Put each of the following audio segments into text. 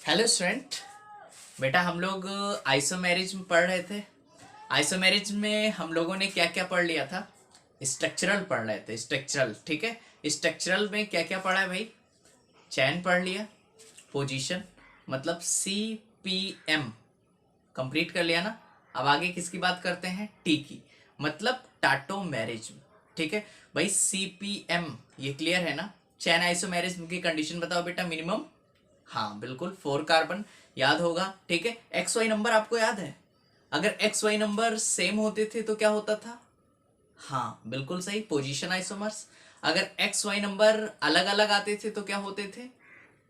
Hello student. बेटा हम लोग आइसोमेरिज में पढ़ रहे थे। आइसोमेरिज में हम लोगों ने क्या क्या पढ़ लिया था? स्ट्रक्चरल पढ़ रहे थे, स्ट्रक्चरल। ठीक है, स्ट्रक्चरल में क्या क्या पढ़ा है भाई? चैन पढ़ लिया, पोजीशन मतलब CPM कंप्लीट कर लिया ना। अब आगे किसकी बात करते हैं? टी की, मतलब टाटोमेरिज। ठीक है भाई, CPM ये क्लियर है ना? चैन आइसोमेरिज की कंडीशन बताओ बेटा। मिनिमम, हाँ बिल्कुल 4 कार्बन, याद होगा। ठीक है, एक्स वाई नंबर आपको याद है? अगर एक्स वाई नंबर सेम होते थे तो क्या होता था? हाँ बिल्कुल सही, पोजीशन आइसोमर्स। अगर एक्स वाई नंबर अलग अलग आते थे तो क्या होते थे?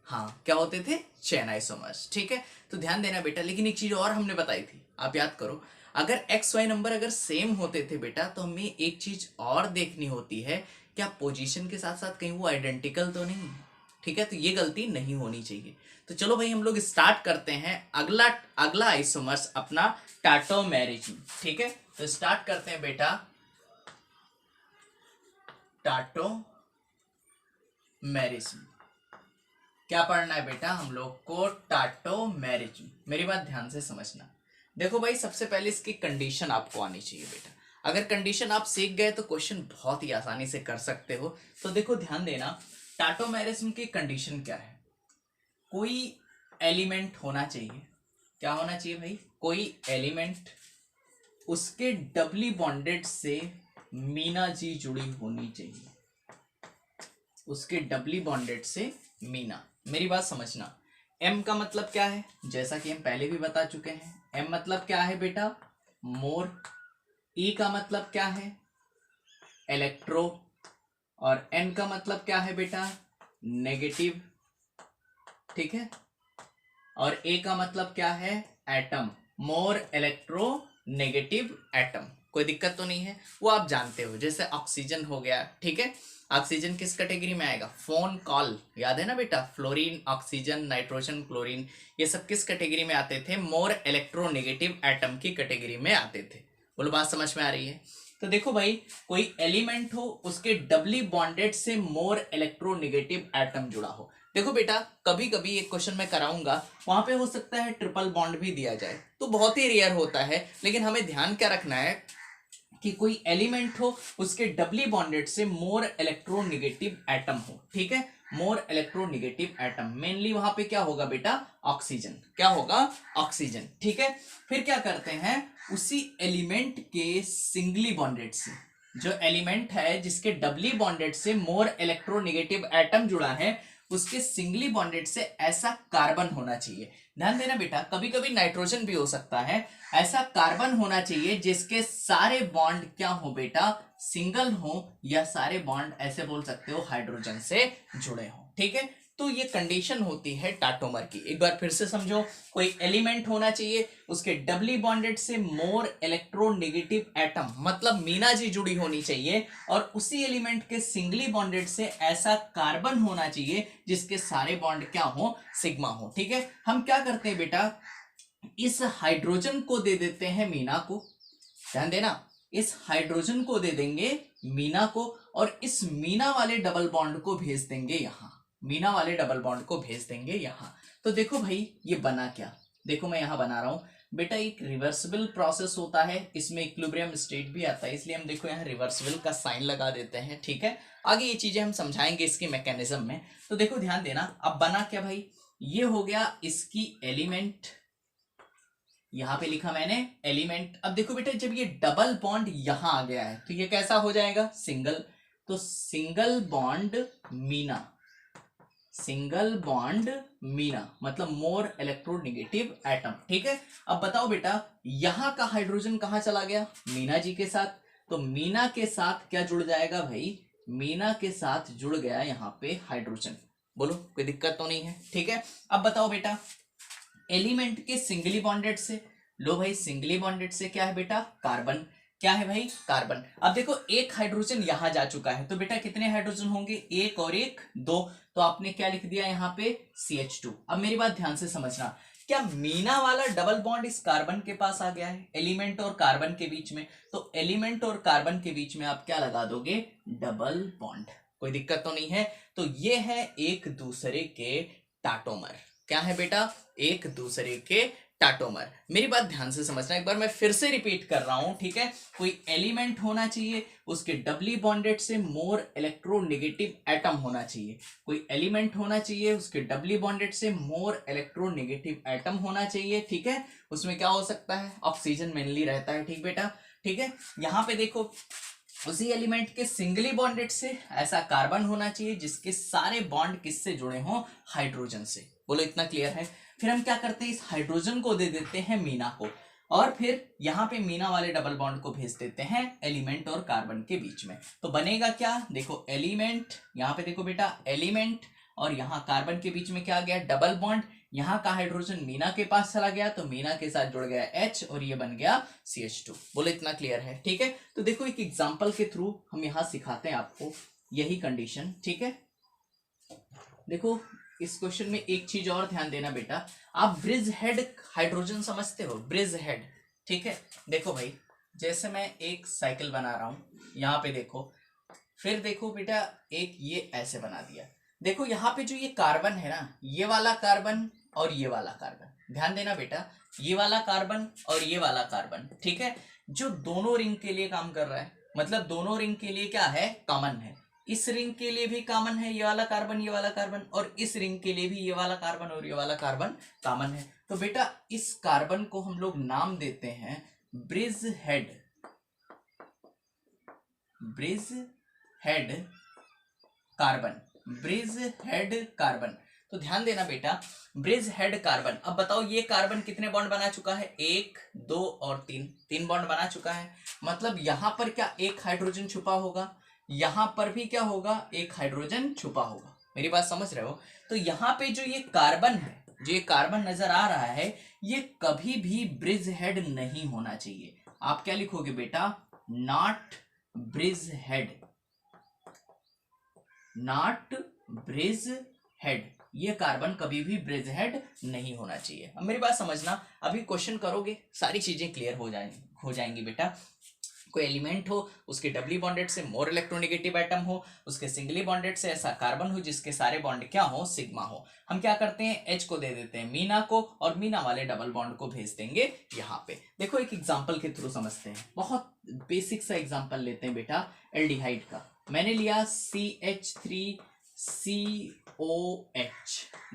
हाँ क्या होते थे? Chain isomers. ठीक है, तो ध्यान देना बेटा। लेकिन एक चीज और हमने बताई थी, आप याद करो। अगर एक्स वाई नंबर अगर सेम होते थे बेटा, तो हमें एक चीज और देखनी होती है, क्या पोजीशन के साथ साथ कहीं वो आइडेंटिकल तो नहीं है। ठीक है, तो ये गलती नहीं होनी चाहिए। तो चलो भाई हम लोग स्टार्ट करते हैं अगला अगला आइसोमर्स अपना टाटोमेरिज। ठीक है, तो स्टार्ट करते हैं बेटा टाटोमेरिज। क्या पढ़ना है बेटा हम लोग को? टाटोमेरिज। मेरी बात ध्यान से समझना। देखो भाई, सबसे पहले इसकी कंडीशन आपको आनी चाहिए बेटा। अगर कंडीशन आप सीख गए तो क्वेश्चन बहुत ही आसानी से कर सकते हो। तो देखो ध्यान देना, टाटोमेरिज्म की कंडीशन क्या है? कोई एलिमेंट होना चाहिए। क्या होना चाहिए भाई? कोई एलिमेंट, उसके डबली बॉन्डेड से मीना जी जुड़ी होनी चाहिए। उसके डबली बॉन्डेड से मीना। मेरी बात समझना। एम का मतलब क्या है? जैसा कि हम पहले भी बता चुके हैं, एम मतलब क्या है बेटा? मोर। ई का मतलब क्या है? इलेक्ट्रो। और एन का मतलब क्या है बेटा? नेगेटिव। ठीक है, और ए का मतलब क्या है? एटम। मोर इलेक्ट्रो नेगेटिव एटम। कोई दिक्कत तो नहीं है, वो आप जानते हो। जैसे ऑक्सीजन हो गया, ठीक है। ऑक्सीजन किस कैटेगरी में आएगा? फोन कॉल, याद है ना बेटा? फ्लोरीन, ऑक्सीजन, नाइट्रोजन, क्लोरीन, ये सब किस कैटेगरी में आते थे? मोर इलेक्ट्रोनेगेटिव एटम की कैटेगरी में आते थे। बोलो बात समझ में आ रही है? तो देखो भाई, कोई एलिमेंट हो, उसके डबली बॉन्डेड से मोर इलेक्ट्रोनेगेटिव एटम जुड़ा हो। देखो बेटा, कभी कभी एक क्वेश्चन मैं कराऊंगा, वहां पे हो सकता है ट्रिपल बॉन्ड भी दिया जाए, तो बहुत ही रेयर होता है। लेकिन हमें ध्यान क्या रखना है कि कोई एलिमेंट हो, उसके डबली बॉन्डेड से मोर इलेक्ट्रोनेगेटिव एटम हो। ठीक है, मोर इलेक्ट्रोनेगेटिव एटम, मेनली वहां पे क्या होगा बेटा? ऑक्सीजन। क्या होगा? ऑक्सीजन। ठीक है, फिर क्या करते हैं? उसी एलिमेंट के सिंगली बॉन्डेड से, जो एलिमेंट है जिसके डबली बॉन्डेड से मोर इलेक्ट्रोनेगेटिव एटम जुड़ा है, उसके सिंगली बॉन्डेड से ऐसा कार्बन होना चाहिए। ध्यान देना बेटा, कभी कभी नाइट्रोजन भी हो सकता है। ऐसा कार्बन होना चाहिए जिसके सारे बॉन्ड क्या हो बेटा? सिंगल हो, या सारे बॉन्ड ऐसे बोल सकते हो हाइड्रोजन से जुड़े हो। ठीक है, तो ये कंडीशन होती है टाटोमर की। एक बार फिर से समझो, कोई एलिमेंट होना चाहिए, उसके डबली बॉन्डेड से मोर इलेक्ट्रोनेगेटिव एटम मतलब मीना जी जुड़ी होनी चाहिए, और उसी एलिमेंट के सिंगली बॉन्डेड से ऐसा कार्बन होना चाहिए जिसके सारे बॉन्ड क्या हो? सिग्मा हो। ठीक है, हम क्या करते हैं बेटा? इस हाइड्रोजन को दे देते हैं मीना को। ध्यान देना, इस हाइड्रोजन को दे देंगे मीना को, और इस मीना वाले डबल बॉन्ड को भेज देंगे यहां। मीना वाले डबल बॉन्ड को भेज देंगे यहां। तो देखो भाई, ये बना क्या? देखो मैं यहां बना रहा हूं बेटा, एक रिवर्सिबल प्रोसेस होता है, इसमें इक्विलिब्रियम स्टेट भी आता है, इसलिए हम देखो यहाँ रिवर्सिबल का साइन लगा देते हैं। ठीक है, आगे ये चीजें हम समझाएंगे इसके मैकेनिज्म में। तो देखो ध्यान देना, अब बना क्या भाई? ये हो गया इसकी एलिमेंट, यहां पे लिखा मैंने एलिमेंट। अब देखो बेटा, जब ये डबल बॉन्ड यहां आ गया है तो ये कैसा हो जाएगा? सिंगल। तो single bond Meena, single bond Meena मतलब मोर इलेक्ट्रोनेगेटिव एटम। ठीक है, अब बताओ बेटा, यहां का हाइड्रोजन कहां चला गया? मीना जी के साथ। तो मीना के साथ क्या जुड़ जाएगा भाई? मीना के साथ जुड़ गया यहां पे हाइड्रोजन। बोलो कोई दिक्कत तो नहीं है? ठीक है, अब बताओ बेटा, एलिमेंट के सिंगली बॉन्डेड से, लो भाई सिंगली बॉन्डेड से क्या है बेटा? कार्बन। क्या है भाई? कार्बन। अब देखो एक हाइड्रोजन यहां जा चुका है, तो बेटा कितने हाइड्रोजन होंगे? एक और एक दो। तो आपने क्या लिख दिया यहां पे? CH2। अब मेरी बात ध्यान से समझना, क्या मीना वाला डबल बॉन्ड इस कार्बन के पास आ गया है, एलिमेंट और कार्बन के बीच में? तो एलिमेंट और कार्बन के बीच में आप क्या लगा दोगे? Double bond. कोई दिक्कत तो नहीं है? तो ये है एक दूसरे के टाटोमर। क्या है बेटा, एक दूसरे के टाटोमर। मेरी बात ध्यान से समझना, एक बार मैं फिर से रिपीट कर रहा हूं, ठीक है। कोई एलिमेंट होना चाहिए, उसके डबली बॉन्डेड से मोर इलेक्ट्रोनेगेटिव एटम होना चाहिए। कोई एलिमेंट होना चाहिए, उसके डबली बॉन्डेड से मोर इलेक्ट्रोनेगेटिव एटम होना चाहिए, ठीक है। उसमें क्या हो सकता है, ऑक्सीजन मेनली रहता है, ठीक बेटा, ठीक है। यहाँ पे देखो, उसी एलिमेंट के सिंगली बॉन्डेड से ऐसा कार्बन होना चाहिए जिसके सारे बॉन्ड किससे जुड़े हों, हाइड्रोजन से। बोलो इतना क्लियर है। फिर हम क्या करते हैं, इस हाइड्रोजन को दे देते हैं मीना को, और फिर यहाँ पे मीना वाले डबल बॉन्ड को भेज देते हैं एलिमेंट और कार्बन के बीच में। तो बनेगा क्या, देखो एलिमेंट, यहाँ पे देखो बेटा एलिमेंट, और यहाँ कार्बन के बीच में क्या आ गया, डबल बॉन्ड। यहाँ का हाइड्रोजन मीना के पास चला गया तो मीना के साथ जुड़ गया H, और ये बन गया CH2। बोले इतना क्लियर है, ठीक है। तो देखो एक एग्जांपल के थ्रू हम यहाँ सिखाते हैं आपको यही कंडीशन, ठीक है। देखो इस क्वेश्चन में एक चीज और ध्यान देना बेटा, आप ब्रिज हेड हाइड्रोजन समझते हो, ब्रिज हेड, ठीक है। देखो भाई, जैसे मैं एक साइकिल बना रहा हूं, यहाँ पे देखो, फिर देखो बेटा एक ये ऐसे बना दिया। देखो यहाँ पे जो ये कार्बन है ना, ये वाला कार्बन और ये वाला कार्बन, ध्यान देना बेटा, ये वाला कार्बन और ये वाला कार्बन, ठीक है, जो दोनों रिंग के लिए काम कर रहा है, मतलब दोनों रिंग के लिए क्या है, कॉमन है। इस रिंग के लिए भी कॉमन है ये वाला कार्बन, ये वाला कार्बन, और इस रिंग के लिए भी ये वाला कार्बन और ये वाला कार्बन कॉमन है। तो बेटा इस कार्बन को हम लोग नाम देते हैं bridge head, bridge head carbon, bridge head carbon. तो ध्यान देना बेटा, ब्रिज हेड कार्बन। अब बताओ ये कार्बन कितने बॉन्ड बना चुका है, 1 2 और 3, 3 बॉन्ड बना चुका है। मतलब यहां पर क्या एक हाइड्रोजन छुपा होगा, यहां पर भी क्या होगा, एक हाइड्रोजन छुपा होगा। मेरी बात समझ रहे हो। तो यहाँ पे जो ये कार्बन है, जो ये कार्बन नजर आ रहा है, ये कभी भी ब्रिज हेड नहीं होना चाहिए। आप क्या लिखोगे बेटा, not bridge head, not bridge head, ये कार्बन कभी भी ब्रिज हेड नहीं होना चाहिए। अब मेरी बात समझना, अभी क्वेश्चन करोगे सारी चीजें क्लियर हो जाएंगी बेटा। कोई एलिमेंट हो, उसके डबली बॉन्डेड से मोर इलेक्ट्रोनेगेटिव एटम हो, उसके सिंगली बॉन्डेड से ऐसा कार्बन हो जिसके सारे बॉन्ड क्या हो, सिग्मा हो। हम क्या करते हैं, H को दे देते हैं मीना को, और मीना वाले डबल बॉन्ड को भेज देंगे यहाँ पे। देखो एक एग्जांपल के थ्रू समझते हैं, बहुत बेसिक सा एग्जांपल लेते हैं बेटा, एल्डिहाइड का। मैंने लिया CH3COH।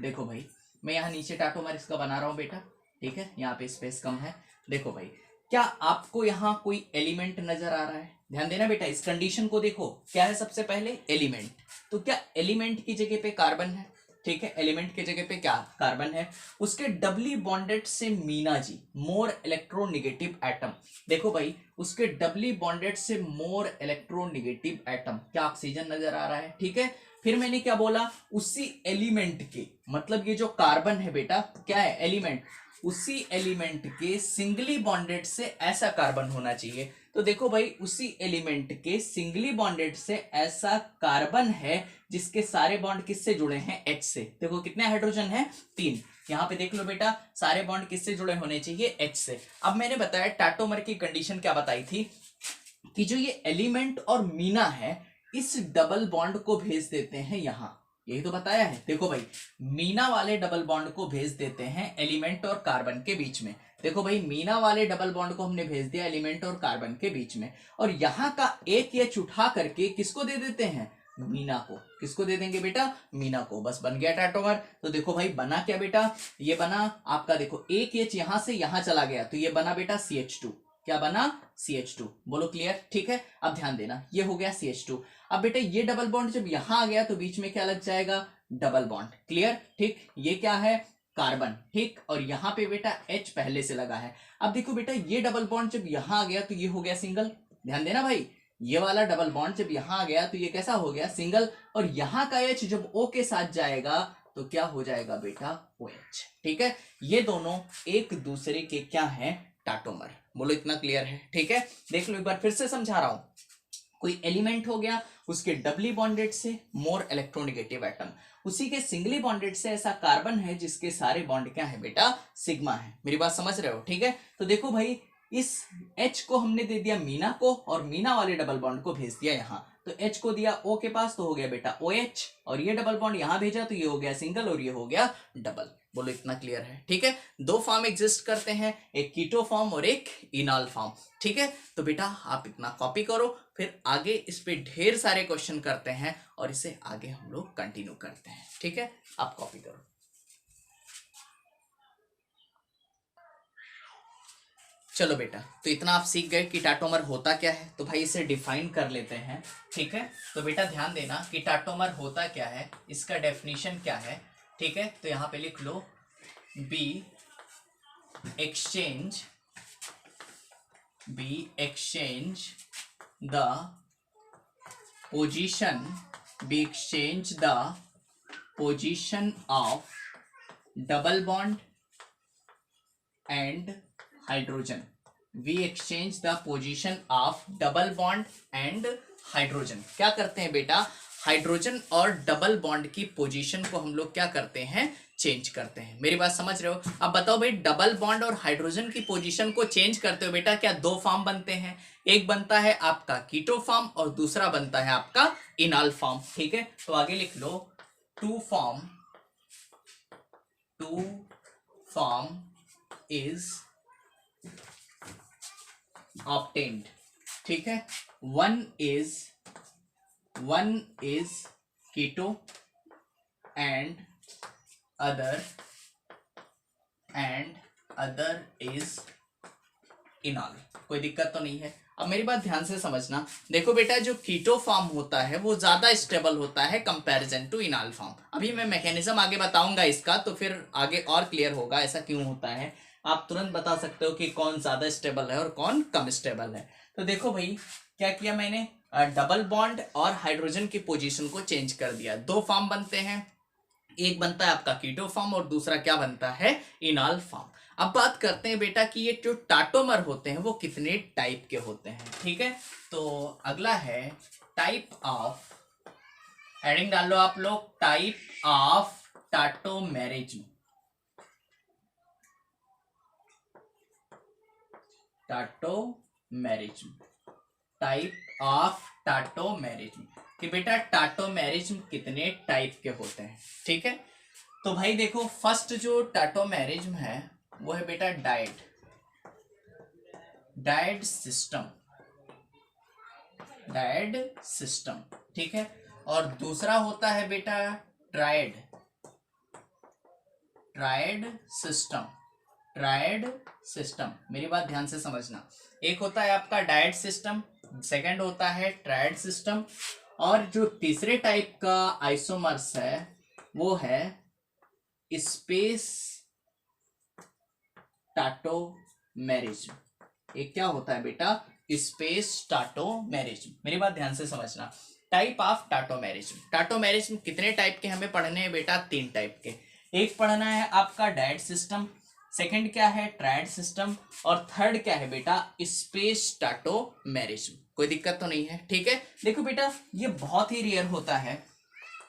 देखो भाई, मैं यहाँ नीचे टाटोमर इसका बना रहा हूँ बेटा, ठीक है, यहाँ पे स्पेस कम है। देखो भाई, क्या आपको यहाँ कोई एलिमेंट नजर आ रहा है, ध्यान देना बेटा, इस कंडीशन को देखो, क्या है सबसे पहले एलिमेंट। तो क्या एलिमेंट की जगह पे कार्बन है, ठीक है, एलिमेंट की जगह पे क्या कार्बन है। उसके डबली बॉन्डेड से Meena ji, more electronegative atom. देखो भाई, उसके डबली बॉन्डेड से मोर इलेक्ट्रोनेगेटिव एटम, क्या ऑक्सीजन नजर आ रहा है, ठीक है। फिर मैंने क्या बोला, उसी एलिमेंट के, मतलब ये जो कार्बन है बेटा क्या है, एलिमेंट, उसी एलिमेंट के सिंगली बॉन्डेड से ऐसा कार्बन होना चाहिए। तो देखो भाई, उसी एलिमेंट के सिंगली बॉन्डेड से ऐसा कार्बन है जिसके सारे बॉन्ड किससे जुड़े हैं, H से। देखो कितने हाइड्रोजन है, 3। यहाँ पे देख लो बेटा, सारे बॉन्ड किससे जुड़े होने चाहिए, H से। अब मैंने बताया टाटोमर की कंडीशन क्या बताई थी, कि जो ये एलिमेंट और मीना है, इस डबल बॉन्ड को भेज देते हैं यहाँ, यही तो बताया है। देखो भाई, मीना वाले डबल बॉन्ड को भेज देते हैं एलिमेंट और कार्बन के बीच में। देखो भाई, मीना वाले डबल बॉन्ड को हमने भेज दिया एलिमेंट और कार्बन के बीच में, और यहाँ का एक एच उठा करके किसको दे देते हैं, मीना को। किसको दे देंगे बेटा, मीना को। बस बन गया टाटोमर। तो देखो भाई बना क्या बेटा, ये बना आपका, देखो एक एच यहां से यहां चला गया तो ये बना बेटा CH2। क्या बना, CH2। बोलो क्लियर, ठीक है। अब ध्यान देना, ये हो गया CH2। अब बेटा ये डबल बॉन्ड जब यहां आ गया तो बीच में क्या लग जाएगा, डबल बॉन्ड, क्लियर, ठीक। ये क्या है, कार्बन, ठीक, और यहाँ पे बेटा H पहले से लगा है। अब देखो बेटा, ये डबल बॉन्ड जब यहां आ गया तो ये हो गया सिंगल। ध्यान देना भाई, ये वाला डबल बॉन्ड जब यहां आ गया तो ये कैसा हो गया, सिंगल। और यहाँ का H जब O के साथ जाएगा तो क्या हो जाएगा बेटा, OH, ठीक है। ये दोनों एक दूसरे के क्या है, टाटोमर। बोलो इतना क्लियर है, ठीक है। देख लो एक बार फिर से समझा रहा हूं, कोई एलिमेंट हो गया, उसके डबली बॉन्डेड से मोर इलेक्ट्रोनेगेटिव एटम, उसी के सिंगली बॉन्डेड से ऐसा कार्बन है जिसके सारे बॉन्ड क्या है बेटा, सिग्मा है। मेरी बात समझ रहे हो, ठीक है। तो देखो भाई, इस H को हमने दे दिया मीना को, और मीना वाले डबल बॉन्ड को भेज दिया यहाँ। तो H को दिया O के पास तो हो गया बेटा OH, और ये डबल बॉन्ड यहां भेजा तो ये हो गया सिंगल और ये हो गया डबल। बोलो इतना क्लियर है? ठीक है, दो फॉर्म एग्जिस्ट करते हैं, एक कीटो फॉर्म और एक इनॉल फॉर्म। ठीक है, तो बेटा आप इतना कॉपी करो, फिर आगे इस पे ढेर सारे क्वेश्चन करते हैं और इसे आगे हम लोग कंटिन्यू करते हैं। ठीक है, आप कॉपी करो। चलो बेटा, तो इतना आप सीख गए कि टाटोमर होता क्या है, तो भाई इसे डिफाइन कर लेते हैं। ठीक है, तो बेटा ध्यान देना कि टाटोमर होता क्या है, इसका डेफिनेशन क्या है। ठीक है, तो यहां पे लिख लो be exchange the position of double bond and hydrogen. We exchange the position of double bond and hydrogen. क्या करते हैं बेटा, हाइड्रोजन और डबल बॉन्ड की पोजीशन को हम लोग क्या करते हैं, चेंज करते हैं। मेरी बात समझ रहे हो? अब बताओ भाई, डबल बॉन्ड और हाइड्रोजन की पोजीशन को चेंज करते हो बेटा, क्या दो फॉर्म बनते हैं? एक बनता है आपका कीटो फॉर्म और दूसरा बनता है आपका इनॉल फॉर्म। ठीक है, तो आगे लिख लो टू फॉर्म इज obtained। ठीक है, one is keto and other is इनॉल। कोई दिक्कत तो नहीं है? अब मेरी बात ध्यान से समझना। देखो बेटा, जो कीटो फॉर्म होता है वो ज्यादा स्टेबल होता है कंपैरिजन टू इनॉल फॉर्म। अभी मैं मैकेनिज्म आगे बताऊंगा इसका, तो फिर आगे और क्लियर होगा ऐसा क्यों होता है। आप तुरंत बता सकते हो कि कौन ज्यादा स्टेबल है और कौन कम स्टेबल है। तो देखो भाई, क्या किया मैंने, डबल बॉन्ड और हाइड्रोजन की पोजीशन को चेंज कर दिया। दो फॉर्म बनते हैं, एक बनता है आपका कीटो फॉर्म और दूसरा क्या बनता है, इनॉल फॉर्म। अब बात करते हैं बेटा कि ये जो टाटोमर होते हैं वो कितने टाइप के होते हैं। ठीक है, तो अगला है टाइप ऑफ, हेडिंग डाल लो आप लोग, type of tautomerism. Type of tautomerism, कि बेटा टाटोमेरिज्म कितने टाइप के होते हैं। ठीक है, तो भाई देखो, फर्स्ट जो टाटोमेरिज्म है वो है बेटा डायड सिस्टम। ठीक है, और दूसरा होता है बेटा ट्रायड सिस्टम। मेरी बात ध्यान से समझना, एक होता है आपका डायड सिस्टम, सेकंड होता है ट्रायड सिस्टम, और जो तीसरे टाइप का आइसोमर्स है वो है स्पेस टाटोमेरिज्म। एक क्या होता है बेटा, स्पेस टाटोमेरिज्म। मेरी बात ध्यान से समझना, टाइप ऑफ टाटोमेरिज्म कितने टाइप के हमें पढ़ने हैं बेटा, 3 टाइप के। एक पढ़ना है आपका डायड सिस्टम, सेकंड क्या है ट्रायड सिस्टम, और थर्ड क्या है बेटा स्पेस टाटोमेरिज्म। कोई दिक्कत तो नहीं है? ठीक है, देखो बेटा, ये बहुत ही रेयर होता है,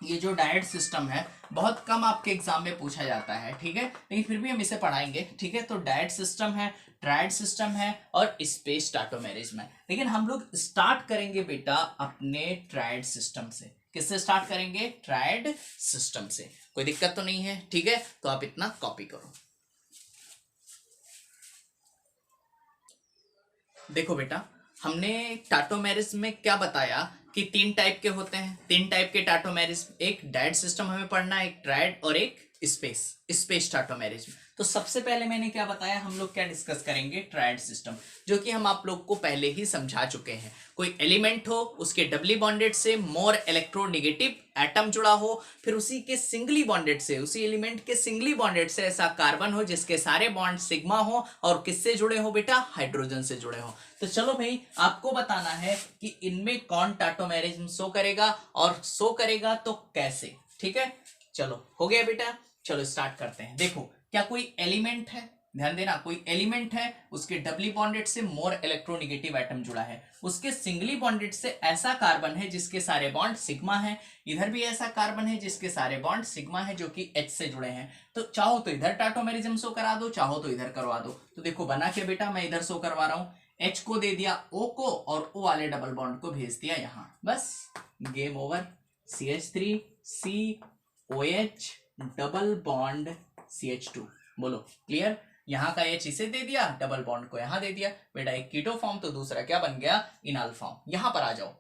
ये जो डायड सिस्टम है बहुत कम आपके एग्जाम में पूछा जाता है। ठीक है, लेकिन फिर भी हम इसे पढ़ाएंगे। ठीक है, तो डायड सिस्टम है, ट्रायड सिस्टम है और स्पेस टाटोमेरिज्म है। लेकिन हम लोग स्टार्ट करेंगे बेटा अपने ट्रायड सिस्टम से। किससे स्टार्ट करेंगे, ट्रायड सिस्टम से। कोई दिक्कत तो नहीं है? ठीक है, तो आप इतना कॉपी करो। देखो बेटा, हमने टाटोमेरिज्म में क्या बताया कि 3 टाइप के होते हैं, 3 टाइप के टाटोमेरिज्म। एक डायड सिस्टम हमें पढ़ना है, एक ट्रायड और एक स्पेस टाटोमेरिज्म। तो सबसे पहले मैंने क्या बताया, हम लोग क्या डिस्कस करेंगे, ट्रायड सिस्टम, जो कि हम आप लोग को पहले ही समझा चुके हैं। कोई एलिमेंट हो, उसके डबली बॉन्डेड से मोर इलेक्ट्रोनेगेटिव एटम जुड़ा हो, फिर उसी के सिंगली बॉन्डेड से, उसी एलिमेंट के सिंगली बॉन्डेड से ऐसा कार्बन हो जिसके सारे बॉन्ड सिग्मा हो, और किससे जुड़े हो बेटा, हाइड्रोजन से जुड़े हो। तो चलो भाई, आपको बताना है कि इनमें कौन टाटोमेरिज्म शो करेगा, और शो करेगा तो कैसे। ठीक है, चलो हो गया बेटा, चलो स्टार्ट करते हैं। देखो, क्या कोई एलिमेंट है, ध्यान देना, कोई एलिमेंट है, उसके डबली बॉन्डेड से मोर इलेक्ट्रोनेगेटिव एटम जुड़ा है, उसके सिंगली बॉन्डेड से ऐसा कार्बन है जिसके सारे बॉन्ड सिग्मा है, इधर भी ऐसा कार्बन है जिसके सारे बॉन्ड सिग्मा है जो कि H से जुड़े हैं। तो चाहो तो इधर टाटोमेरिज्म शो करा दो, चाहो तो इधर करवा दो। तो देखो बना के बेटा, मैं इधर शो करवा रहा हूं, H को दे दिया O को और O वाले डबल बॉन्ड को भेज दिया यहाँ, बस game over. CH3 COH double bond CH2, बोलो क्लियर। यहाँ का H इसे दे दिया, डबल बॉन्ड को यहाँ दे दिया बेटा, एक कीटो फॉर्म तो दूसरा क्या बन गया, इनॉल फॉर्म। यहाँ पर आ जाओ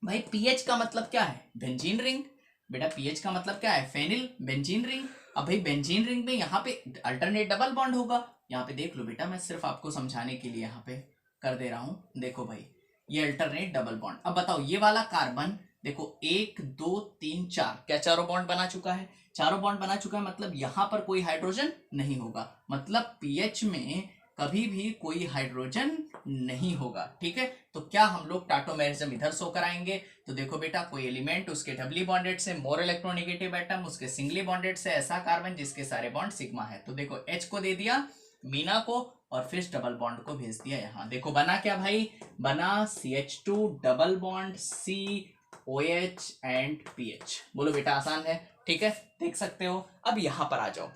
भाई, पीएच का मतलब क्या है, बेंजीन रिंग बेटा, पीएच का मतलब क्या है, फेनिल बेंजीन रिंग। अब भाई बेंजीन रिंग में यहाँ पे अल्टरनेट डबल बॉन्ड होगा, यहाँ पे देख लो बेटा, मैं सिर्फ आपको समझाने के लिए यहाँ पे कर दे रहा हूँ। देखो भाई ये अल्टरनेट डबल बॉन्ड। अब बताओ ये वाला कार्बन देखो 1 2 3 4, क्या चारों बॉन्ड बना चुका है, चारों बॉन्ड बना चुका है, मतलब यहाँ पर कोई हाइड्रोजन नहीं होगा, मतलब पीएच में कभी भी कोई हाइड्रोजन नहीं होगा, ठीक है। तो क्या हम लोग टाटोमेरिज्म इधर शो कराएंगे, तो देखो बेटा कोई एलिमेंट उसके डबली बॉन्डेड से मोर इलेक्ट्रोनेगेटिव एटम, उसके सिंगली बॉन्डेड से ऐसा कार्बन जिसके सारे बॉन्ड सिग्मा है। तो देखो H को दे दिया मीना को और फिर डबल बॉन्ड को भेज दिया यहाँ, देखो बना क्या भाई, बना CH2 double bond COH and PH। बोलो बेटा आसान है, ठीक है, देख सकते हो। अब यहाँ पर आ जाओ,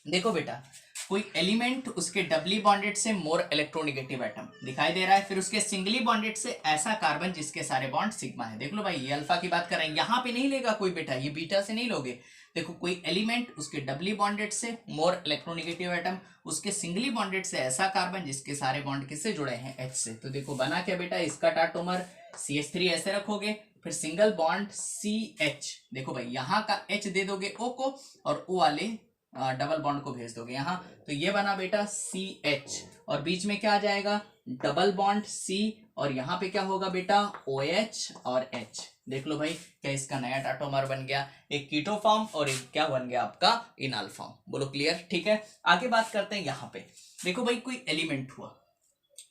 देखो बेटा कोई एलिमेंट उसके डबली बॉन्डेड से मोर इलेक्ट्रोनेगेटिव एटम दिखाई दे रहा है, फिर उसके सिंगली बॉन्डेड से ऐसा कार्बन जिसके सारे बॉन्ड सिग्मा है। देख लो भाई ये अल्फा की बात कर रहे हैं, यहाँ पे नहीं लेगा कोई बेटा, ये बीटा से नहीं लोगे। देखो कोई एलिमेंट उसके डबली बॉन्डेड से मोर इलेक्ट्रोनेगेटिव एटम, उसके सिंगली बॉन्डेड से ऐसा कार्बन जिसके सारे बॉन्ड किससे जुड़े हैं, H से। तो देखो बना क्या बेटा, इसका टाटोमर CH3 ऐसे रखोगे, फिर सिंगल बॉन्ड CH, देखो भाई यहाँ का H दे दोगे O को और O वाले डबल बॉन्ड को भेज दोगे यहाँ, तो ये बना बेटा CH और बीच में क्या आ जाएगा, डबल बॉन्ड C और यहाँ पे क्या होगा बेटा OH और H। देख लो भाई क्या इसका नया टाटोमर बन गया, एक कीटो फॉर्म और एक क्या बन गया आपका इनॉल फॉर्म। बोलो क्लियर, ठीक है। आगे बात करते हैं यहाँ पे, देखो भाई कोई एलिमेंट हुआ,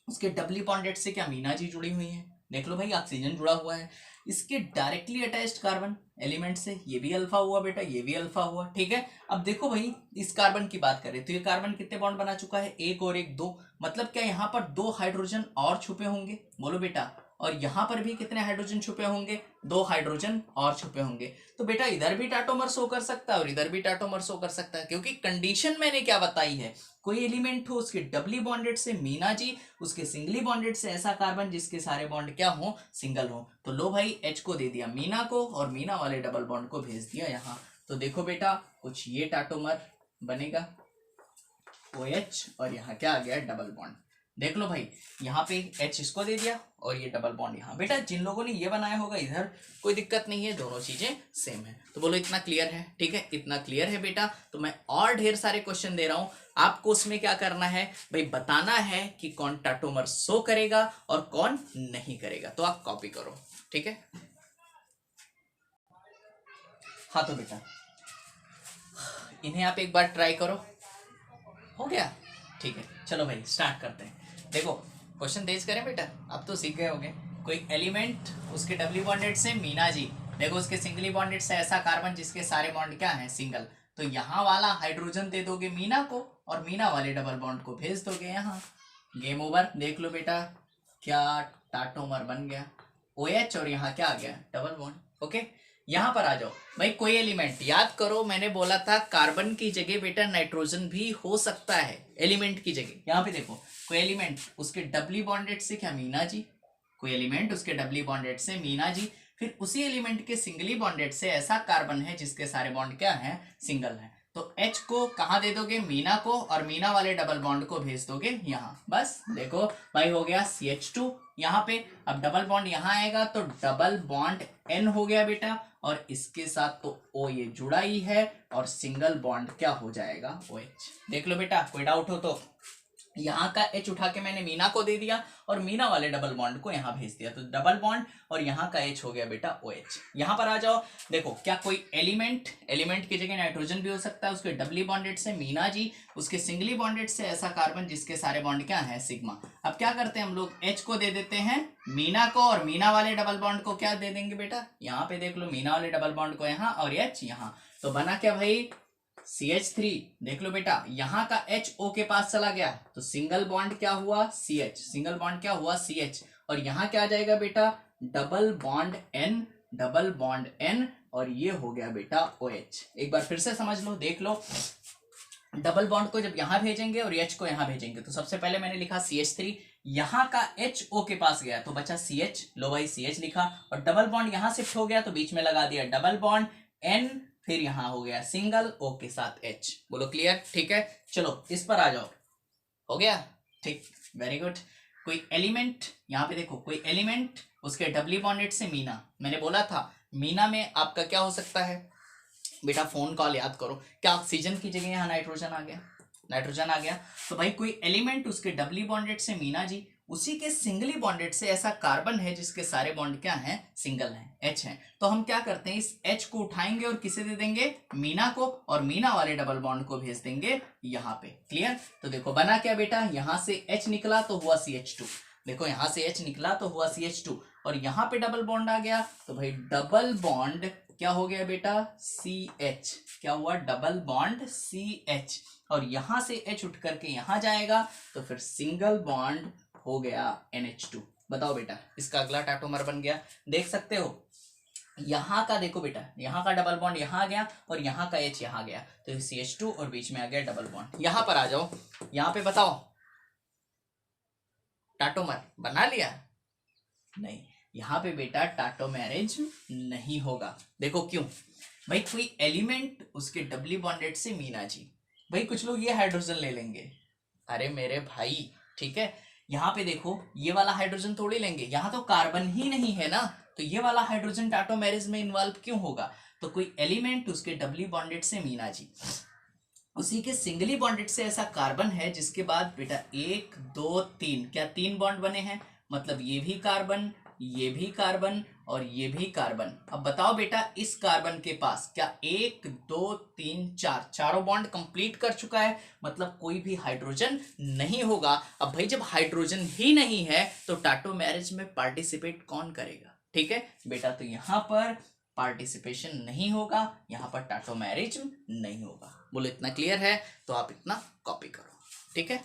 उसके डबली बॉन्डेड से क्या मीना जी जुड़ी हुई है, देख लो भाई ऑक्सीजन जुड़ा हुआ है, इसके डायरेक्टली अटैच्ड कार्बन एलिमेंट से ये भी अल्फा हुआ बेटा, ये भी अल्फा हुआ, ठीक है। अब देखो भाई इस कार्बन की बात करें तो ये कार्बन कितने बॉन्ड बना चुका है, 1 और 1 2, मतलब क्या यहाँ पर 2 हाइड्रोजन और छुपे होंगे, बोलो बेटा, और यहाँ पर भी कितने हाइड्रोजन छुपे होंगे, 2 हाइड्रोजन और छुपे होंगे। तो बेटा इधर भी टाटोमर शो कर सकता है और इधर भी टाटोमर शो कर सकता है, क्योंकि कंडीशन मैंने क्या बताई है, कोई एलिमेंट हो उसके डबली बॉन्डेड से मीना जी, उसके सिंगली बॉन्डेड से ऐसा कार्बन जिसके सारे बॉन्ड क्या हो, सिंगल हो। तो लो भाई H को दे दिया मीना को और मीना वाले डबल बॉन्ड को भेज दिया यहाँ, तो देखो बेटा कुछ ये टाटोमर बनेगा OH और यहाँ क्या आ गया डबल बॉन्ड। देख लो भाई यहाँ पे H इसको दे दिया और ये डबल बॉन्ड यहाँ, बेटा जिन लोगों ने ये बनाया होगा इधर कोई दिक्कत नहीं है, दोनों चीजें सेम है। तो बोलो इतना क्लियर है, ठीक है, इतना क्लियर है बेटा। तो मैं और ढेर सारे क्वेश्चन दे रहा हूँ आपको, उसमें क्या करना है भाई, बताना है कि कौन टाटोमर शो करेगा और कौन नहीं करेगा, तो आप कॉपी करो, ठीक है। हाँ तो बेटा इन्हें आप एक बार ट्राई करो, हो गया, ठीक है। चलो भाई स्टार्ट करते हैं। देखो क्वेश्चन तेज करें बेटा, अब तो सीख गए होंगे। कोई एलिमेंट उसके डबली बॉन्डेड से मीना जी, देखो उसके सिंगली बॉन्डेड से ऐसा कार्बन जिसके सारे बॉन्ड क्या है, सिंगल, तो यहाँ वाला हाइड्रोजन दे दोगे मीना को और मीना वाले डबल बॉन्ड को भेज दोगे यहाँ, गेम ओवर। देख लो बेटा क्या टाटोमर बन गया OH और यहाँ क्या आ गया डबल बॉन्ड, ओके। यहाँ पर आ जाओ भाई, कोई एलिमेंट, याद करो मैंने बोला था कार्बन की जगह बेटा नाइट्रोजन भी हो सकता है एलिमेंट की जगह। यहाँ पे देखो कोई एलिमेंट उसके डबली बॉन्डेड से क्या मीना जी, कोई एलिमेंट उसके डबली बॉन्डेड से मीना जी, फिर उसी एलिमेंट के सिंगली बॉन्डेड से ऐसा कार्बन है जिसके सारे बॉन्ड क्या है, सिंगल है। तो H को कहाँ दे दोगे, मीना को, और मीना वाले डबल बॉन्ड को भेज दोगे यहाँ, बस देखो भाई हो गया CH2 यहाँ पे। अब डबल बॉन्ड यहाँ आएगा तो डबल बॉन्ड N हो गया बेटा, और इसके साथ तो O ये जुड़ा ही है और सिंगल बॉन्ड क्या हो जाएगा OH। देख लो बेटा कोई डाउट हो तो, यहाँ का H उठा के मैंने मीना को दे दिया और मीना वाले डबल बॉन्ड को यहाँ भेज दिया, तो डबल बॉन्ड और यहाँ का H हो गया बेटा OH। यहाँ पर आ जाओ, देखो क्या कोई एलिमेंट की जगह नाइट्रोजन भी हो सकता है, उसके डबली बॉन्डेड से मीना जी, उसके सिंगली बॉन्डेड से ऐसा कार्बन जिसके सारे बॉन्ड क्या है, सिग्मा। अब क्या करते हैं हम लोग, H को दे देते हैं मीना को और मीना वाले डबल बॉन्ड को क्या दे देंगे बेटा, यहाँ पे देख लो मीना वाले डबल बॉन्ड को यहाँ और H यहाँ, तो बना क्या भाई CH3। देख लो बेटा यहाँ का H O के पास चला गया तो सिंगल बॉन्ड क्या हुआ CH, सिंगल बॉन्ड क्या हुआ CH, और यहाँ क्या आ जाएगा बेटा डबल बॉन्ड N और ये हो गया बेटा OH। एक बार फिर से समझ लो, देख लो डबल बॉन्ड को जब यहां भेजेंगे और H को यहां भेजेंगे, तो सबसे पहले मैंने लिखा CH3, यहां का HO के पास गया तो बचा CH, लो भाई CH लिखा, और डबल बॉन्ड यहां शिफ्ट हो गया तो बीच में लगा दिया डबल बॉन्ड N, फिर यहां हो गया सिंगल O के साथ H। बोलो क्लियर? ठीक है, चलो इस पर आ जाओ। हो गया? ठीक, वेरी गुड। कोई एलिमेंट यहाँ पे देखो, कोई एलिमेंट उसके डबली बॉन्डेड से मीना, मैंने बोला था मीना में आपका क्या हो सकता है बेटा, फोन कॉल याद करो, क्या ऑक्सीजन की जगह यहाँ नाइट्रोजन आ गया, नाइट्रोजन आ गया। तो भाई कोई एलिमेंट उसके डबली बॉन्डेड से मीना जी, उसी के सिंगली बॉन्डेड से ऐसा कार्बन है जिसके सारे बॉन्ड क्या हैं, सिंगल हैं, H हैं। तो हम क्या करते हैं, इस H को उठाएंगे और किसे दे देंगे, मीना को, और मीना वाले डबल बॉन्ड को भेज देंगे यहाँ पे। क्लियर? तो देखो बना क्या बेटा, यहां से H निकला तो हुआ CH2, देखो यहां से H निकला तो हुआ CH2, और यहाँ पे डबल बॉन्ड आ गया तो भाई डबल बॉन्ड क्या हो गया बेटा, CH, क्या हुआ, डबल बॉन्ड CH, और यहां से H उठ करके यहां जाएगा तो फिर सिंगल बॉन्ड हो गया NH2। बताओ बेटा, इसका अगला टाटोमर बन गया, देख सकते हो यहाँ का, देखो बेटा यहाँ का डबल बॉन्ड यहाँ गया और यहाँ का H यहाँ गया, तो CH2 और बीच में आ गया डबल बॉन्ड। यहाँ पर आ जाओ, यहाँ पे बताओ टाटोमर बना लिया? नहीं, यहाँ पे बेटा टाटोमेरेज नहीं होगा। देखो क्यों भाई, कोई एलिमेंट उसके डबली बॉन्डेड से मीना जी, भाई कुछ लोग ये हाइड्रोजन ले लेंगे, अरे मेरे भाई ठीक है, यहाँ पे देखो ये वाला हाइड्रोजन थोड़ी लेंगे, यहाँ तो कार्बन ही नहीं है ना, तो ये वाला हाइड्रोजन टाटोमेरेज में इन्वॉल्व क्यों होगा। तो कोई एलिमेंट उसके डबली बॉन्डेड से मीना जी, उसी के सिंगली बॉन्डेड से ऐसा कार्बन है जिसके बाद बेटा 1 2 3, क्या 3 बॉन्ड बने हैं, मतलब ये भी कार्बन, ये भी कार्बन और ये भी कार्बन। अब बताओ बेटा, इस कार्बन के पास क्या 1 2 3 4, चारों बॉन्ड कंप्लीट कर चुका है, मतलब कोई भी हाइड्रोजन नहीं होगा। अब भाई जब हाइड्रोजन ही नहीं है तो टाटोमेरेज में पार्टिसिपेट कौन करेगा, ठीक है बेटा, तो यहाँ पर पार्टिसिपेशन नहीं होगा, यहाँ पर टाटोमेरेज नहीं होगा। बोलो इतना क्लियर है? तो आप इतना कॉपी करो, ठीक है।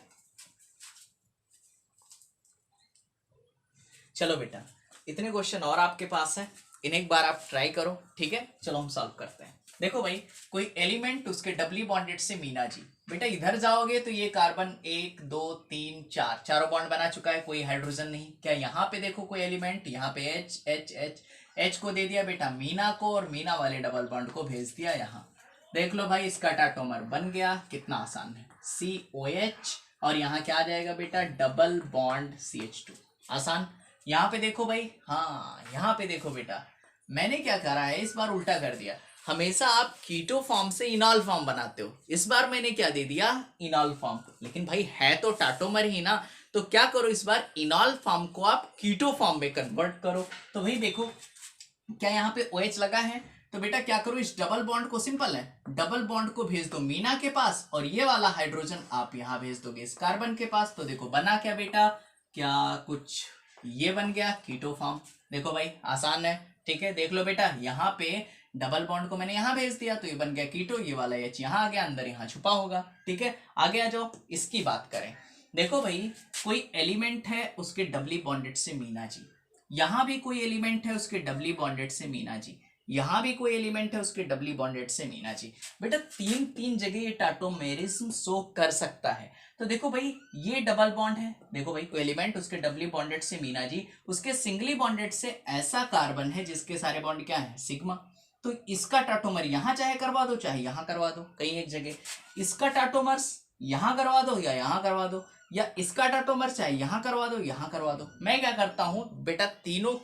चलो बेटा, इतने क्वेश्चन और आपके पास है, इन्हें एक बार आप ट्राई करो, ठीक है। चलो हम सॉल्व करते हैं। देखो भाई, कोई एलिमेंट उसके डबली बॉन्डेड से मीना जी, बेटा इधर जाओगे तो ये कार्बन 1 2 3 4, चारों बॉन्ड बना चुका है, कोई हाइड्रोजन नहीं। क्या यहाँ पे देखो कोई एलिमेंट, यहाँ पे H H H, H को दे दिया बेटा मीना को, और मीना वाले डबल बॉन्ड को भेज दिया यहाँ। देख लो भाई, इसका टाटोमर बन गया, कितना आसान है, COH, और यहाँ क्या आ जाएगा बेटा, डबल बॉन्ड CH2, आसान। यहाँ पे देखो भाई, हाँ यहाँ पे देखो बेटा, मैंने क्या करा है, इस बार उल्टा कर दिया। हमेशा आप कीटो फॉर्म से इनॉल फॉर्म बनाते हो, इस बार मैंने क्या दे दिया, इनॉल फॉर्म। लेकिन भाई है तो टाटोमर ही ना, तो क्या करो, इस बार इनॉल फॉर्म को आप कीटो फॉर्म में कन्वर्ट करो। तो भाई देखो, क्या यहाँ पे OH लगा है, तो बेटा क्या करो, इस डबल बॉन्ड को, सिंपल है, डबल बॉन्ड को भेज दो मीना के पास, और ये वाला हाइड्रोजन आप यहाँ भेज दोगे इस कार्बन के पास। तो देखो बना क्या बेटा, क्या कुछ ये बन गया कीटो फॉर्म। देखो भाई आसान है, ठीक है। देख लो बेटा, यहाँ पे डबल बॉन्ड को मैंने यहाँ भेज दिया तो ये बन गया कीटो, ये वाला H यहाँ आ गया, अंदर यहाँ छुपा होगा, ठीक है। आगे आ जाओ, इसकी बात करें। देखो भाई, कोई एलिमेंट है उसके डबली बॉन्डेड से मीना जी, यहाँ भी कोई एलिमेंट है उसके डबली बॉन्डेड से मीना जी, यहाँ भी कोई एलिमेंट है उसके डबली बॉन्डेड से मीना जी। बेटा तीन तीन जगह ये टाटोमेरिज्म शो कर सकता है। तो देखो भाई, ये डबल बॉन्ड है, देखो भाई कोई एलिमेंट उसके डबली बॉन्डेड से मीना जी, उसके सिंगली बॉन्डेड से ऐसा कार्बन है जिसके सारे बॉन्ड क्या है, सिग्मा। तो इसका टाटोमर यहाँ चाहे करवा दो चाहे यहाँ करवा दो, कहीं एक जगह इसका टाटोमर यहाँ करवा दो या यहाँ करवा दो, या इसका टाटोमर चाहे यहाँ करवा दो यहाँ करवा दो। मैं क्या करता हूँ बेटा, तीनों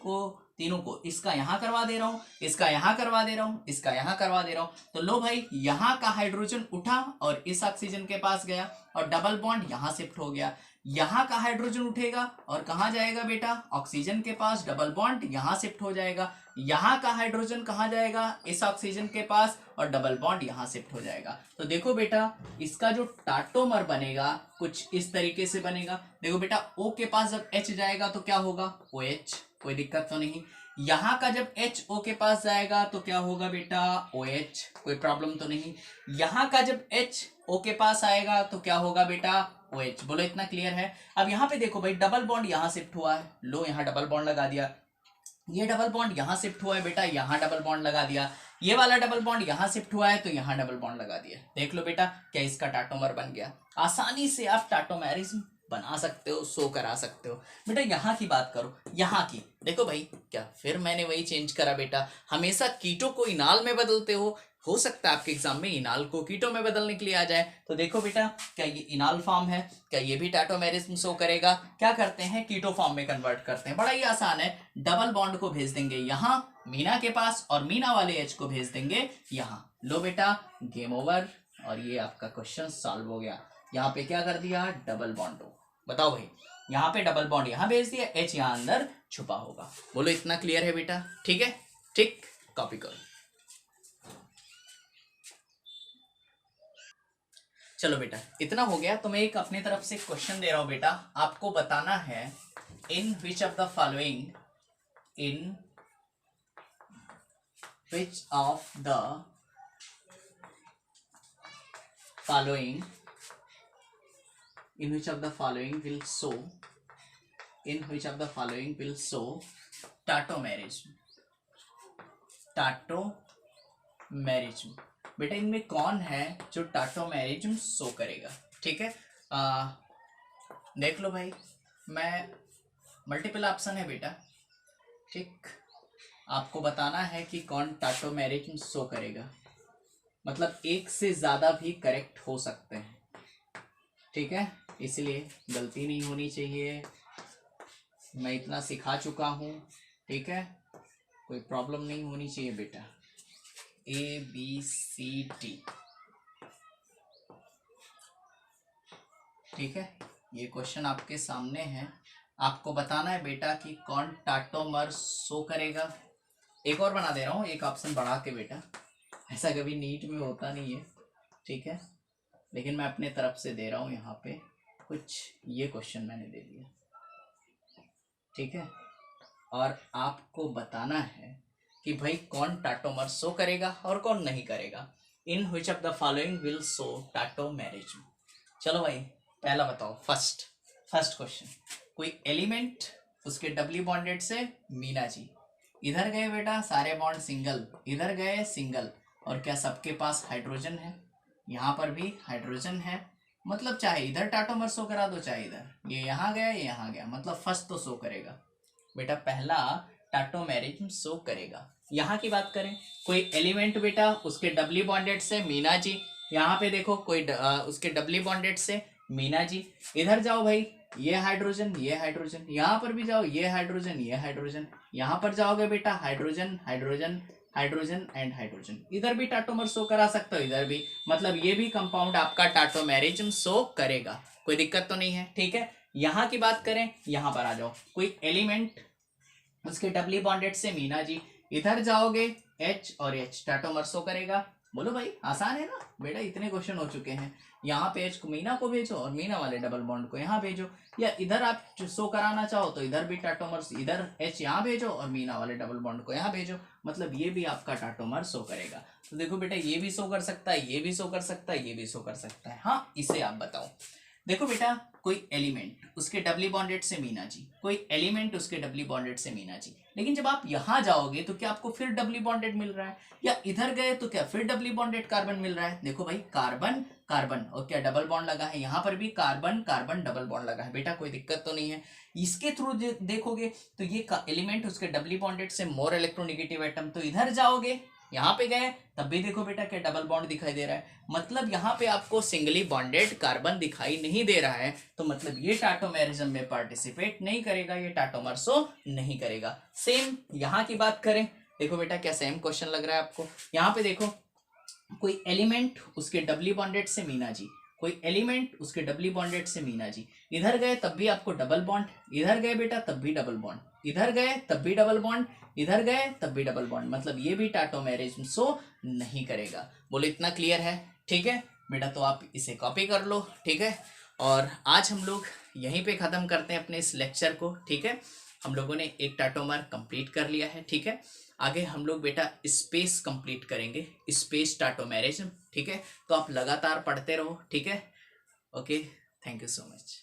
को इसका यहाँ करवा दे रहा हूँ, इसका यहाँ करवा दे रहा हूँ, इसका यहाँ करवा दे रहा हूँ। तो लो भाई, यहाँ का हाइड्रोजन उठा और इस ऑक्सीजन के पास गया और डबल बॉन्ड यहाँ शिफ्ट हो गया। यहाँ का हाइड्रोजन उठेगा और कहाँ जाएगा बेटा, ऑक्सीजन के पास, डबल बॉन्ड यहाँ शिफ्ट हो जाएगा। यहाँ का हाइड्रोजन कहाँ जाएगा, इस ऑक्सीजन के पास, और डबल बॉन्ड यहाँ शिफ्ट हो जाएगा। तो देखो बेटा, इसका जो टाटोमर बनेगा कुछ इस तरीके से बनेगा। देखो बेटा, O के पास जब H जाएगा तो क्या होगा, OH, कोई दिक्कत तो नहीं। यहाँ का जब H O के पास जाएगा तो क्या होगा बेटा, OH, कोई प्रॉब्लम तो नहीं। यहाँ का जब H O के पास आएगा तो क्या होगा बेटा, OH। बोलो इतना क्लियर है? अब यहाँ पे देखो भाई, डबल बॉन्ड यहाँ शिफ्ट हुआ है, लो यहाँ डबल बॉन्ड लगा दिया, ये डबल बॉन्ड यहाँ शिफ्ट हुआ है बेटा, यहाँ डबल बॉन्ड लगा दिया, ये वाला डबल बॉन्ड यहाँ शिफ्ट हुआ है तो यहाँ डबल बॉन्ड लगा दिया। देख लो बेटा क्या इसका टाटोमर बन गया। आसानी से आप टाटोमेरिज्म बना सकते हो, शो करा सकते हो। बेटा यहाँ की बात करो, यहाँ की देखो भाई, क्या फिर मैंने वही चेंज करा बेटा। हमेशा कीटो को इनाल में बदलते हो सकता है आपके एग्जाम में इनाल को कीटो में बदलने के लिए आ जाए। तो देखो बेटा क्या ये इनाल फॉर्म है, क्या ये भी टाटोमेरिज्म शो करेगा। क्या करते हैं, कीटो फॉर्म में कन्वर्ट करते हैं, बड़ा ही आसान है। डबल बॉन्ड को भेज देंगे यहाँ मीना के पास और मीना वाले एच को भेज देंगे यहाँ। लो बेटा गेम ओवर, और ये आपका क्वेश्चन सॉल्व हो गया। यहाँ पे क्या कर दिया, डबल बॉन्ड हो। बताओ भाई, यहाँ पे डबल बॉन्ड यहाँ भेज दिया, एच यहाँ अंदर छुपा होगा। बोलो इतना क्लियर है बेटा? ठीक है, ठीक, कॉपी करो। चलो बेटा इतना हो गया, तो मैं एक अपनी तरफ से क्वेश्चन दे रहा हूं बेटा, आपको बताना है in which of the following, in which of the following, in which of the following will show, in which of the following will show tautomerism, tautomerism. बेटा इनमें कौन है जो टाटोमेरिज्म शो करेगा? ठीक है, देख लो भाई, मैं मल्टीपल ऑप्शन है बेटा, ठीक, आपको बताना है कि कौन टाटोमेरिज्म शो करेगा। मतलब एक से ज्यादा भी करेक्ट हो सकते हैं, ठीक है, इसलिए गलती नहीं होनी चाहिए। मैं इतना सिखा चुका हूँ, ठीक है, कोई प्रॉब्लम नहीं होनी चाहिए बेटा। ABCD, ठीक है, ये क्वेश्चन आपके सामने है। आपको बताना है बेटा कि कौन टाटोमर शो करेगा। एक और बना दे रहा हूँ, एक ऑप्शन बढ़ा के बेटा, ऐसा कभी नीट में होता नहीं है, ठीक है, लेकिन मैं अपने तरफ से दे रहा हूँ यहाँ पे कुछ। ये क्वेश्चन मैंने दे दिया, ठीक है, और आपको बताना है कि भाई कौन टाटोमर शो करेगा और कौन नहीं करेगा। In which of the following will show tautomerism. चलो भाई पहला बताओ, फर्स्ट क्वेश्चन, कोई एलिमेंट उसके डबली बॉन्डेड से मीना जी, इधर गए बेटा सारे बॉन्ड सिंगल, इधर गए सिंगल, और क्या सबके पास हाइड्रोजन है? यहाँ पर भी हाइड्रोजन है, मतलब चाहे इधर टाटोमर शो करा दो चाहे इधर, ये यहाँ गया ये यहाँ गया, मतलब फर्स्ट तो शो करेगा बेटा, पहला टाटोमेरिज्म शो करेगा। यहाँ की बात करें, कोई एलिमेंट बेटा उसके डबली बॉन्डेड से मीना जी, यहाँ पे देखो कोई उसके डबली बॉन्डेड से मीना जी, इधर जाओ भाई ये हाइड्रोजन ये हाइड्रोजन, यहाँ पर भी जाओ ये हाइड्रोजन ये हाइड्रोजन, यहाँ पर जाओगे बेटा hydrogen hydrogen hydrogen and hydrogen, इधर भी टाटोमर शो करा सकते हो, इधर भी, मतलब ये भी कंपाउंड आपका टाटोमेरिज्म शो करेगा, कोई दिक्कत तो नहीं है, ठीक है। यहाँ की बात करें, यहाँ पर आ जाओ, कोई एलिमेंट उसके डबली बॉन्डेड से मीना जी, इधर जाओगे H और H टाटोमर शो करेगा। बोलो भाई आसान है ना बेटा, इतने क्वेश्चन हो चुके हैं। यहाँ पे H को मीना को भेजो और मीना वाले डबल बॉन्ड को यहाँ भेजो, या इधर आप शो कराना चाहो तो इधर भी टाटोमर, इधर H यहाँ भेजो और मीना वाले डबल बॉन्ड को यहाँ भेजो, मतलब ये भी आपका टाटोमर शो करेगा। तो देखो बेटा ये भी शो कर सकता है, ये भी शो कर सकता है, ये भी शो कर सकता है। हाँ इसे आप बताओ, देखो बेटा कोई एलिमेंट उसके डबली बॉन्डेड से मीना जी, कोई एलिमेंट उसके डबली बॉन्डेड से मीना जी, लेकिन जब आप यहाँ जाओगे तो क्या आपको फिर डबली बॉन्डेड मिल रहा है, या इधर गए तो क्या फिर डबली बॉन्डेड कार्बन मिल रहा है? देखो भाई कार्बन कार्बन, और क्या डबल बॉन्ड लगा है, यहाँ पर भी कार्बन कार्बन डबल बॉन्ड लगा है बेटा, कोई दिक्कत तो नहीं है। इसके थ्रू देखोगे तो ये एलिमेंट उसके डबली बॉन्डेड से मोर इलेक्ट्रोनिगेटिव एटम, तो इधर जाओगे यहाँ पे गए तब भी देखो बेटा क्या डबल बॉन्ड दिखाई दे रहा है, मतलब यहाँ पे आपको सिंगली बॉन्डेड कार्बन दिखाई नहीं दे रहा है, तो मतलब ये टाटोमेरिज्म में पार्टिसिपेट नहीं करेगा, ये टाटोमर शो नहीं करेगा। सेम यहाँ की बात करें, देखो बेटा क्या सेम क्वेश्चन लग रहा है आपको। यहाँ पे देखो कोई एलिमेंट उसके डबली बॉन्डेड से मीना जी, कोई एलिमेंट उसके डबली बॉन्डेड से मीना जी, इधर गए तब भी आपको डबल बॉन्ड, इधर गए बेटा तब भी डबल बॉन्ड, इधर गए तब भी डबल बॉन्ड, इधर गए तब भी डबल बॉन्ड, मतलब ये भी टाटोमेरिज्म शो नहीं करेगा। बोलो इतना क्लियर है? ठीक है बेटा, तो आप इसे कॉपी कर लो, ठीक है। और आज हम लोग यहीं पे ख़त्म करते हैं अपने इस लेक्चर को, ठीक है। हम लोगों ने एक टाटोमर कंप्लीट कर लिया है, ठीक है। आगे हम लोग बेटा स्पेस कंप्लीट करेंगे, स्पेस टाटोमेरिज्म, ठीक है। तो आप लगातार पढ़ते रहो, ठीक है। Okay, thank you so much.